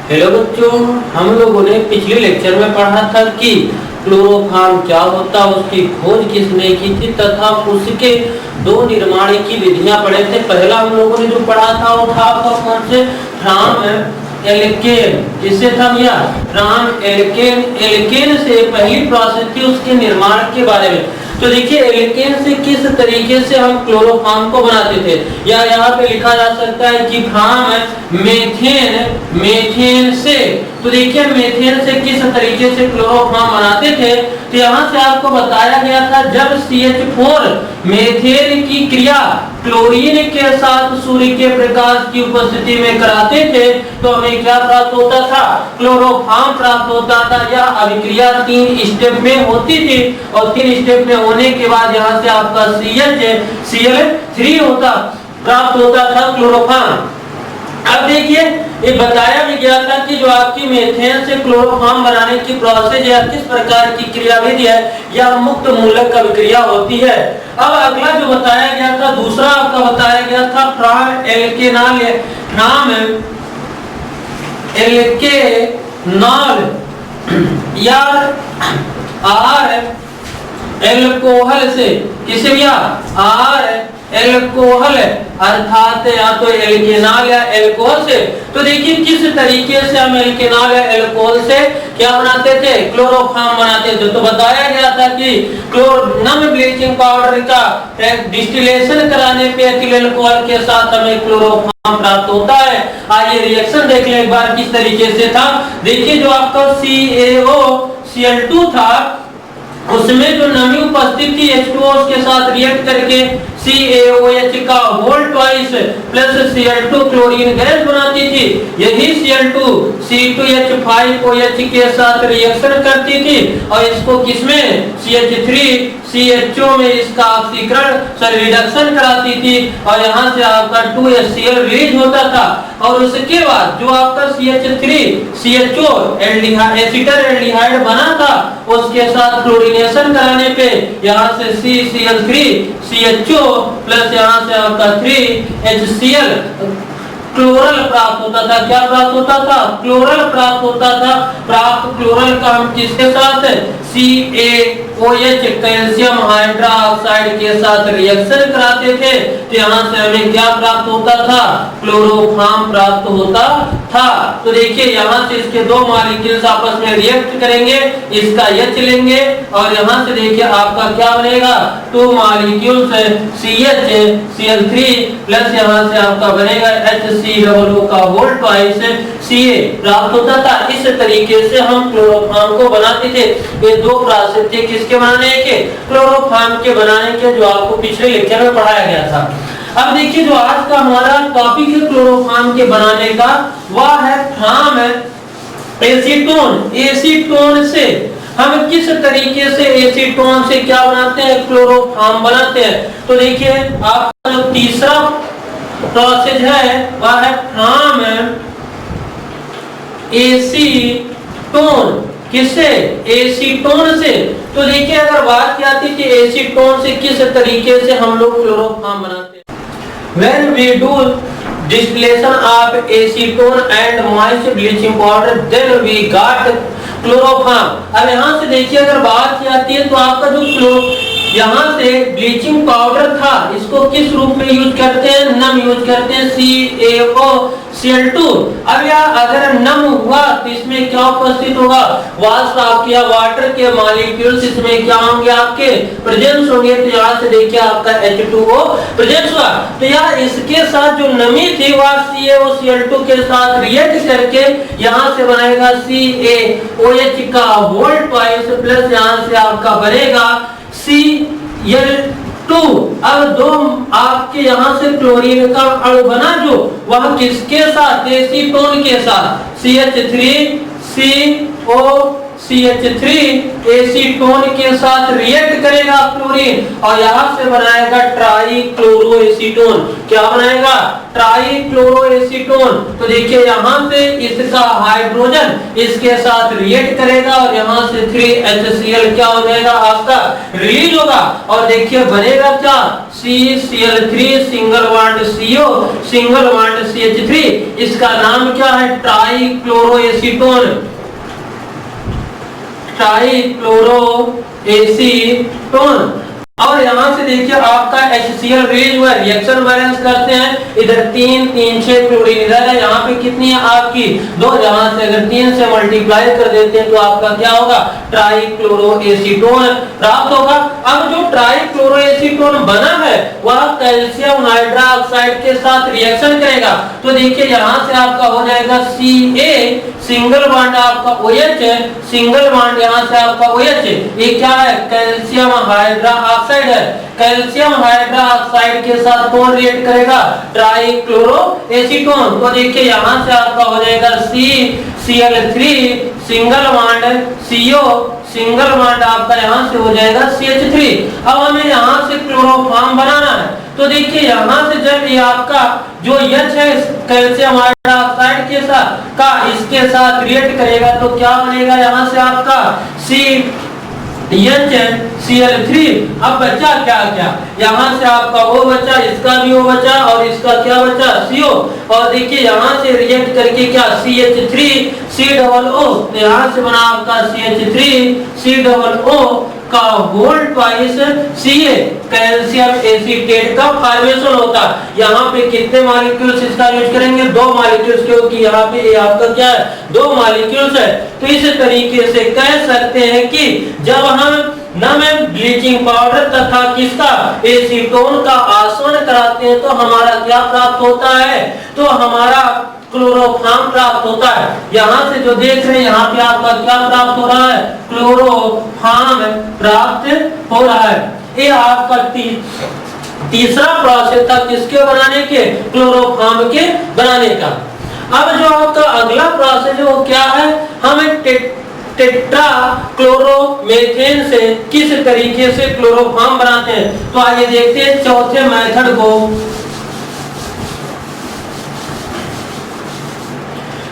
Hello बच्चों, हम लोगों ने पिछले लेक्चर में पढ़ा था कि क्लोरोफॉर्म क्या होता है, उसकी खोज किसने की थी तथा उसके दो निर्माण की विधियां पढ़े थे। पहला हम लोगों ने जो पढ़ा था वो था कौन से, फ्राम एल्केन, जिससे था भैया फ्राम एल्केन। एल्केन से पहली प्रोसेस थी उसके निर्माण के बारे में। तो देखिए एल्केन से किस तरीके से हम क्लोरोफॉर्म को बनाते थे, या यहाँ पे लिखा जा सकता है कि फ्रॉम मेथेन से। तो देखिए मेथेन से किस तरीके से क्लोरोफॉर्म बनाते थे, तो यहाँ से आपको बताया गया था जब CH4 मेथेन की क्रिया क्लोरीन के साथ सूर्य के प्रकाश की उपस्थिति में कराते थे तो हमें क्या प्राप्त होता था, क्लोरोफॉर्म प्राप्त होता था। यह अभिक्रिया 3 स्टेप में होती थी और 3 स्टेप में होने के बाद यहाँ से आपका Cl3 प्राप्त होता था क्लोरोफॉर्म। अब देखिए ये बताया भी गया था कि जो आपकी मेथेन से क्लोरोफॉर्म बनाने की प्रोसेस या किस प्रकार की क्रियाविधि है, यह मुक्त मूलक अभिक्रिया होती है। अब अगला जो बताया गया था, दूसरा आपका बताया गया था फ्रॉम एल्केनॉल या आर एल्कोहल से, किसे भैया आर एल्कोहल अर्थात या तो एल्केनॉल या एल्कोहल से। तो देखिए किस तरीके से हम एल्केनॉल या एल्कोहल से क्या बनाते थे, क्लोरोफॉर्म बनाते थे। तो बताया गया था कि नम ब्लीचिंग पाउडर का डिस्टिलेशन कराने पे एथिल अल्कोहल के साथ हमें क्लोरोफॉर्म प्राप्त होता है। आइए रिएक्शन देख लें एक बार किस तरीके से था। देखिए जो आपका CaOCl2 था उसमें जो नमी उपस्थित थी H2O के साथ रिएक्ट करके CaOH का whole twice plus Cl2 chlorine gas बनाती थी। यही Cl2 C2H5OH के साथ रिएक्शन करती थी और इसको किसमें CH3CHO में इसका ऑक्सीकरण रिडक्शन कराती थी और यहाँ से आपका 2HCl रिलीज होता था। और उसके बाद जो आपका CH3CHO एसिटर एल्डिहाइड बना था उसके साथ क्लोरीनेशन कराने पे यहाँ से CCl3CHO प्लस यहाँ से आपका 3HCl क्लोरल प्राप्त होता था। क्या प्राप्त होता था, क्लोरल प्राप्त होता था। प्राप्त क्लोरल का हम किसके साथ CaOH कैल्शियम हाइड्रोक्साइड के साथ रिएक्शन कराते थे तो यहाँ से हमें क्या प्राप्त होता था, क्लोरोफॉर्म प्राप्त होता था। तो देखिए यहाँ से इसके दो मॉलिक्यूल्स आपस में रिएक्ट करेंगे, इसका H लेंगे और यहाँ से देखिए आपका क्या बनेगा, 2 मॉलिक्यूल्स CHCl3 प्लस यहाँ से आपका बनेगा HCOO का होल ट्वाइस Ca प्राप्त होता था। इस तरीके से हम क्लोरोफॉर्म को बनाते थे। ये दो प्रोसेस थे किसके बनाने के, क्लोरोफॉर्म के बनाने के, जो आपको पिछले लेक्चर में पढ़ाया गया था। अब देखिए जो आज का हमारा टॉपिक है क्लोरोफॉर्म के बनाने का, वह है फ्रॉम एसीटोन। एसीटोन से हम किस तरीके से एसीटोन से क्या बनाते हैं, क्लोरोफॉर्म बनाते हैं। तो देखिए आपका जो तीसरा प्रोसेस है वह है फ्रॉम एसीटोन। किससे, एसीटोन से। तो देखिए अगर बात क्या थी कि एसीटोन से किस तरीके से हम लोग क्लोरोफॉर्म बनाते हैं। When we do distillation of acetone and moist bleaching powder, then we got chloroform. अब यहाँ से देखिए अगर बात की आती है तो आपका जो यहाँ से ब्लीचिंग पाउडर था इसको किस रूप में यूज करते हैं, नम यूज करते हैं CaOCl2। अब यह अगर नम हुआ तो इसमें क्या उपस्थित होगा, वाष्प आपके वाटर के मॉलिक्यूल्स इसमें क्या होंगे, आपके प्रेजेंस होंगे। तो यहाँ से देखिए आपका H2O प्रेजेंस हुआ तो यह इसके साथ जो नमी थी वह CaOCl2 के साथ रिएक्ट करके यहाँ से बनेगा CaOH का होल ट्वाइस प्लस यहाँ से आपका बनेगा Cl2। अब दो आपके यहाँ से क्लोरीन का अणु बना जो वह किसके साथ, एसीटोन के साथ CH3CO CH3 एसीटोन के साथ रिएक्ट करेगा क्लोरीन और यहां से बनाएगा ट्राइक्लोरोएसीटोन। क्या बनाएगा? ट्राइक्लोरोएसीटोन। तो देखिए यहां से इसका हाइड्रोजन इसके साथ रिएक्ट करेगा और यहां से 3HCl क्या हो जाएगा आपका रिलीज होगा और देखिए बनेगा क्या CCl3 single bond CO single bond CH3। इसका नाम क्या है? ट्राइक्लोरोएसीटोन। ट्राइक्लोरोएसीटोन। और यहां से देखिए आपका HCl रिलीज हुआ, रिएक्शन बैलेंस करते हैं। इधर 3 3 6 क्लोरीन इधर है, यहाँ पे कितनी है आपकी 2, जहां से अगर 3 से मल्टीप्लाई कर देते हैं तो आपका क्या होगा? ट्राइक्लोरोएसीटोन प्राप्त होगा। अब जो ट्राइक्लोरोएसीटोन बना है वह कैल्शियम हाइड्रोक्साइड के साथ रिएक्शन करेगा। तो देखिए यहां से आपका हो जाएगा Ca सिंगल बॉन्ड आपका OH है, सिंगल बॉन्ड यहां से आपका OH है। ये क्या है? कैल्शियम हाइड्रोक्साइड है। कैल्शियम हाइड्रोक्साइड के साथ कौन रिएक्ट करेगा? ट्राइक्लोरोएसीटोन। तो देखिए यहां से आपका हो जाएगा CCl3 single bond CO single bond आपका यहां से हो जाएगा CH3। अब हमें यहां से क्लोरोफॉर्म बनाना है। तो देखिए यहां से जब ये आपका जो H है कैल्शियम हाइड्रोक्साइड के साथ का इसके साथ रिएक्ट करेगा तो क्या बनेगा? यहां से आपका CHCl3। अब बचा क्या क्या? यहाँ से आपका O बचा, इसका भी O बचा और इसका क्या बचा? CO। और देखिए यहाँ से रिएक्ट करके क्या CH3 COO, तो यहाँ से बना आपका CH3 COO का whole twice Ca calcium acetate का फॉर्मेशन होता है। यहाँ पे कितने मॉलिक्यूल्स इसका यूज करेंगे? 2 मॉलिक्यूल्स, क्योंकि यहाँ पे ये आपका क्या है? 2 मॉलिक्यूल्स है। तो इस तरीके से कह सकते हैं कि जब हम न में ब्लीचिंग पाउडर तथा किसका एसीटोन का आसवन कराते हैं तो हमारा क्या प्राप्त होता है? तो हमारा क्लोरोफॉर्म प्राप्त होता है। यहाँ से जो देख रहे हैं यहाँ पे आपका क्या प्राप्त हो रहा है? क्लोरोफॉर्म प्राप्त हो रहा है। ये आपका तीसरा प्रोसेस था किसके बनाने के? क्लोरोफॉर्म के बनाने का। अब जो आपका अगला प्रोसेस है वो क्या है? हमें टेट्रा क्लोरोमेथेन से किस तरीके से क्लोरोफॉर्म बनाते हैं। तो आइए देखते हैं चौथे मेथड को।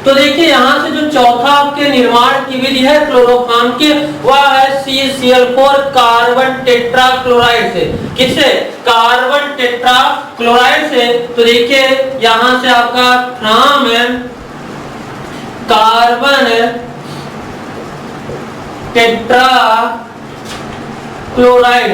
तो देखिए यहाँ से जो चौथा आपके निर्माण की विधि है क्लोरोफॉर्म की वह है CCl4 कार्बन टेट्रा क्लोराइड से। किससे? कार्बन टेट्रा क्लोराइड से। तो देखिए यहाँ से आपका from carbon tetra chloride,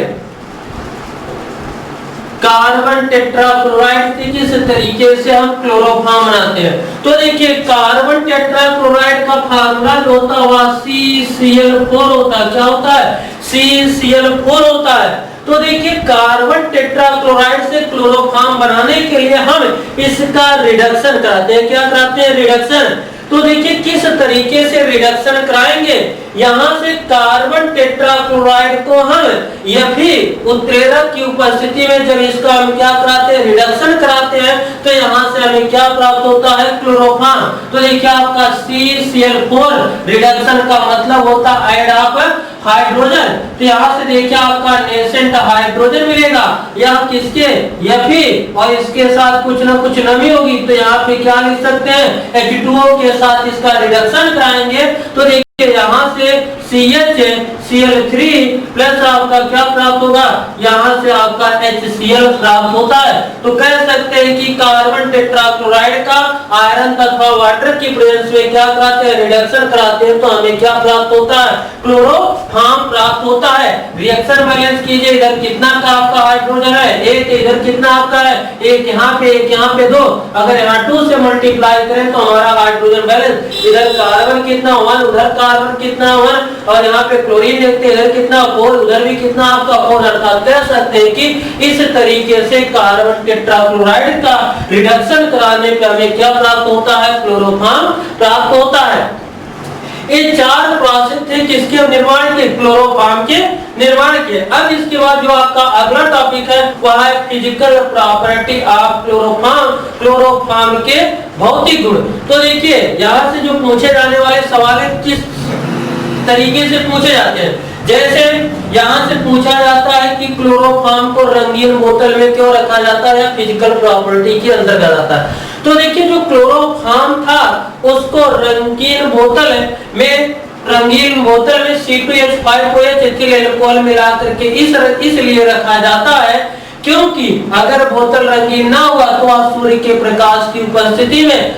carbon tetrachloride से किस तरीके से हम क्लोरोफॉर्म बनाते हैं। तो देखिए कार्बन टेट्राक्लोराइड का फार्मूला जो होता है वह CCl4 होता है। क्या होता है? CCl4 होता है। तो देखिए कार्बन टेट्राक्लोराइड से क्लोरोफॉर्म बनाने के लिए हम इसका रिडक्शन कराते हैं। क्या कराते हैं? रिडक्शन। तो देखिए किस तरीके से रिडक्शन कराएंगे। यहाँ से कार्बन टेट्राक्लोराइड को हम Fe उत्प्रेरक की उपस्थिति में जब इसका हम क्या कराते हैं? रिडक्शन कराते हैं तो यहाँ से हमें क्या प्राप्त होता है? क्लोरोफॉर्म। तो देखिए आपका CCl4 रिडक्शन का मतलब होता है ऐड ऑफ हाइड्रोजन। तो यहाँ से देखिए आपका नेसेंट हाइड्रोजन मिलेगा यह किसके? Fe, और इसके साथ कुछ ना कुछ नमी होगी तो यहाँ पे क्या लिख सकते हैं? H2O के साथ इसका रिडक्शन कराएंगे तो देखिए यहाँ से CHCl3 प्लस आपका क्या प्राप्त होगा? यहाँ से आपका HCl प्राप्त होता है। तो कह सकते हैं कि कार्बन टेट्राक्लोराइड का आयरन तथा वाटर की प्रेजेंस में क्या कराते हैं? रिडक्शन कराते हैं तो हमें क्या प्राप्त होता है? क्लोरोफॉर्म प्राप्त होता है। रिएक्शन बैलेंस कीजिए, इधर कितना का आपका हाइड्रोजन है? 1, इधर कितना आपका है? 1 यहाँ पे 1 यहाँ पे 2। अगर यहाँ 2 से मल्टीप्लाई करें तो हमारा हाइड्रोजन बैलेंस, इधर कार्बन कितना 1, उधर कार्बन कितना 1, और यहाँ पे क्लोरीन देखते हैं इधर कितना 4, उधर भी कितना आपका 4। अर्थात कह सकते हैं कि इस तरीके से कार्बन टेट्राक्लोराइड का रिडक्शन कराने पे हमें क्या प्राप्त होता है? क्लोरोफॉर्म प्राप्त होता है। ये 4 प्रोसेस थे किसके निर्माण के? क्लोरोफॉर्म के निर्माण के। अब इसके बाद जो आपका अगला टॉपिक है वह है physical property of chloroform, chloroform के भौतिक गुण। तो देखिए यहाँ से जो पूछे जाने वाले सवाल है तरीके से पूछे जाते हैं। जैसे यहाँ से पूछा जाता है कि क्लोरोफॉर्म को रंगीन बोतल में क्यों रखा जाता है या फिजिकल प्रॉपर्टी के अंतर्गत आता है। तो देखिए जो क्लोरोफॉर्म था उसको रंगीन बोतल में C2H5OH एथिल अल्कोहल मिला करके इसलिए रखा जाता है क्योंकि अगर बोतल रंगीन ना हुआ तो आप सूर्य के प्रकाश की उपस्थिति में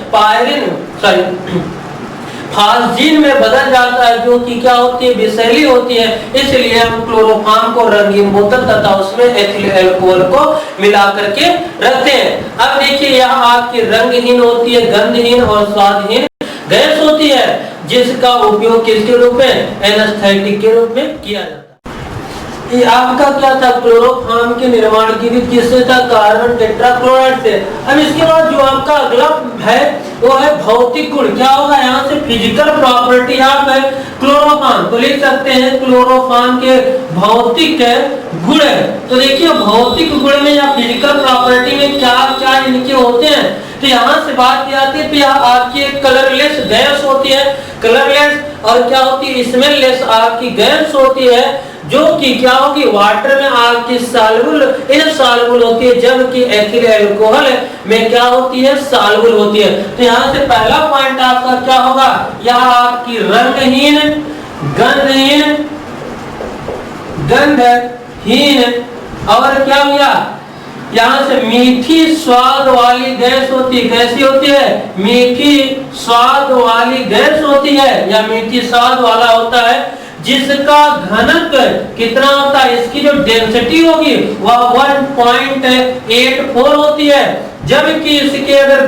फास्जीन में बदल जाता है, जो कि क्या होती है, विषैली होती है। इसलिए हम क्लोरोफॉर्म को रंगीन बोतल तथा उसमें एथिल अल्कोहल को मिला करके रखते हैं। अब देखिए यहाँ आपकी रंगहीन होती है, गंधहीन और स्वादहीन गैस होती है, जिसका उपयोग किसके रूप में, एनेस्थेटिक के रूप में किया जाता है। ये आपका क्या था, क्लोरोफॉर्म के निर्माण की विधि किससे था, कार्बन टेट्राक्लोराइड से। अब इसके बाद जो आपका अगला है वो है भौतिक गुण। क्या होगा, यहाँ से फिजिकल प्रॉपर्टी आप है क्लोरोफॉर्म तो लिख सकते हैं क्लोरोफॉर्म के भौतिक गुण है। तो देखिए भौतिक गुण में या फिजिकल प्रॉपर्टी में क्या क्या इनके होते हैं। तो यहाँ से बात की जाती है तो यहाँ आपकी एक कलरलेस गैस होती है, कलरलेस, और क्या होती है, स्मेललेस आपकी गैस होती है, जो कि क्या होगी, वाटर में आपकी सॉल्युबल इनसॉल्युबल होती है, जबकि एथिल अल्कोहल में क्या होती है, सॉल्युबल होती है। तो यहाँ से पहला पॉइंट आपका क्या होगा, यह आपकी रंगहीन, गंधहीन और क्या हुआ, यहाँ से मीठी स्वाद वाली गैस होती है। कैसी होती है, मीठी स्वाद वाली गैस होती है या मीठी स्वाद वाला होता है, जिसका घनत्व कितना होता है, इसकी जो डेंसिटी होगी वह 1.84 होती है, जबकि इसके अगर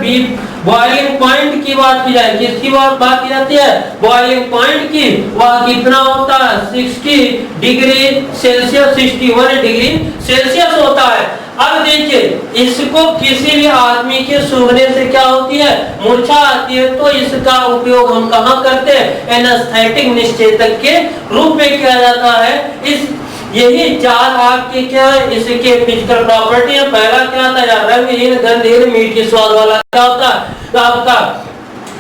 बॉइलिंग पॉइंट की बात की जाए, किसकी बात की जाती है, बॉइलिंग पॉइंट की, वह कितना होता है, 60 डिग्री सेल्सियस, 61 डिग्री सेल्सियस होता है। अब देखिए इसको किसी भी आदमी के सूंघने से क्या होती है, मूर्छा आती है, तो इसका उपयोग हम कहाँ करते हैं, एनेस्थेटिक निश्चेतक के रूप में किया जाता है। इस यही चार आपके क्या है, इसके फिजिकल प्रॉपर्टी है। पहला क्या था, रंगहीन, गंधहीन, मीठी स्वाद वाला क्या होता है, तो आपका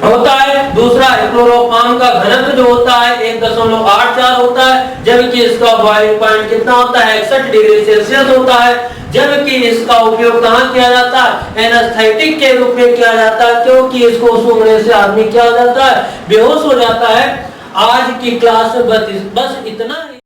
होता है। दूसरा क्लोरोफॉर्म का घनत्व जो होता है 1.84 होता है, जबकि इसका बॉइलिंग पॉइंट कितना होता है, 61 डिग्री सेल्सियस होता है, जबकि इसका उपयोग कहाँ किया जाता है, एनेस्थेटिक के रूप में किया जाता है, क्योंकि इसको सूंघने से आदमी क्या हो जाता है, बेहोश हो जाता है। आज की क्लास बस इतना ही।